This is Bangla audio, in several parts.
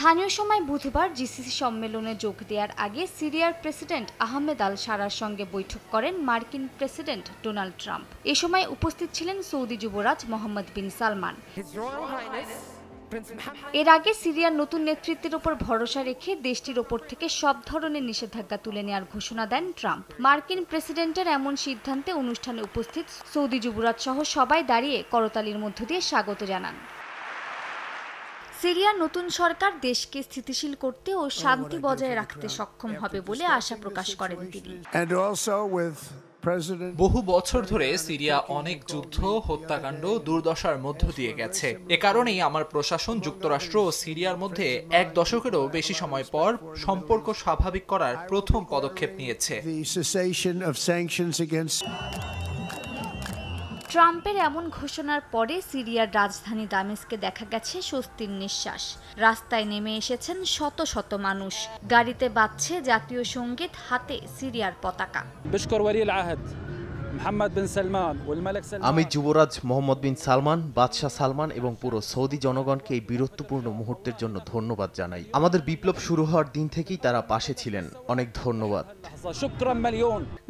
স্থানীয় সময় বুধবার জিসিসি সম্মেলনে যোগ দেওয়ার আগে সিরিয়ার প্রেসিডেন্ট আহমেদ আল শারার সঙ্গে বৈঠক করেন মার্কিন প্রেসিডেন্ট ডোনাল্ড ট্রাম্প। এ সময় উপস্থিত ছিলেন সৌদি যুবরাজ মোহাম্মদ বিন সালমান। এর আগে সিরিয়ার নতুন নেতৃত্বের উপর ভরসা রেখে দেশটির ওপর থেকে সব ধরনের নিষেধাজ্ঞা তুলে নেওয়ার ঘোষণা দেন ট্রাম্প। মার্কিন প্রেসিডেন্টের এমন সিদ্ধান্তে অনুষ্ঠানে উপস্থিত সৌদি যুবরাজ সহ সবাই দাঁড়িয়ে করতালির মধ্য দিয়ে স্বাগত জানান। সিরিয়ার নতুন সরকার দেশকে স্থিতিশীল করতে ও শান্তি বজায় রাখতে সক্ষম হবে বলে আশা প্রকাশ করেন তিনি। বহু বছর ধরে সিরিয়া অনেক যুদ্ধ, হত্যাকাণ্ড, দুর্দশার মধ্য দিয়ে গেছে। এ কারণেই আমার প্রশাসন যুক্তরাষ্ট্র ও সিরিয়ার মধ্যে এক দশকেরও বেশি সময় পর সম্পর্ক স্বাভাবিক করার প্রথম পদক্ষেপ নিয়েছে। ট্রাম্পের এমন ঘোষণার পরে সিরিয়ার রাজধানী দামেস্কে দেখা গেছে স্বস্তির নিঃশ্বাস। রাস্তায় নেমে এসেছেন শত শত মানুষ, গাড়িতে বাজছে জাতীয় সঙ্গীত, হাতে সিরিয়ার পতাকা। আমি যুবরাজ মোহাম্মদ বিন সালমান, বাদশাহ সালমান এবং পুরো সৌদি জনগণকে এই বীরত্বপূর্ণ মুহূর্তের জন্য ধন্যবাদ জানাই। আমাদের বিপ্লব শুরু হওয়ার দিন থেকেই তারা পাশে ছিলেন। অনেক ধন্যবাদ।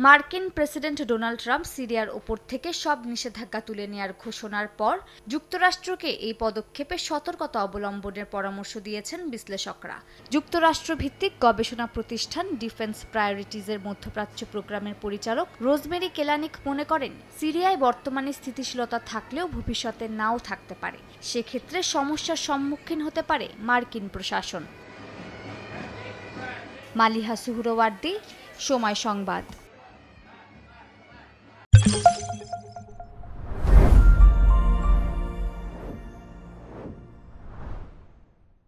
মার্কিন প্রেসিডেন্ট ডোনাল্ড ট্রাম্প সিরিয়ার ওপর থেকে সব নিষেধাজ্ঞা তুলে নেওয়ার ঘোষণার পর যুক্তরাষ্ট্রকে এই পদক্ষেপে সতর্কতা অবলম্বনের পরামর্শ দিয়েছেন বিশ্লেষকরা। যুক্তরাষ্ট্র ভিত্তিক গবেষণা প্রতিষ্ঠান ডিফেন্স প্রায়োরিটিজের মধ্যপ্রাচ্য প্রোগ্রামের পরিচালক রোজমেরি কেলানিক মনে করেন, সিরিয়ায় বর্তমানে স্থিতিশীলতা থাকলেও ভবিষ্যতে নাও থাকতে পারে। সেক্ষেত্রে সমস্যার সম্মুখীন হতে পারে মার্কিন প্রশাসন। মালিহা সুহরওয়ার্দী, সময় সংবাদ।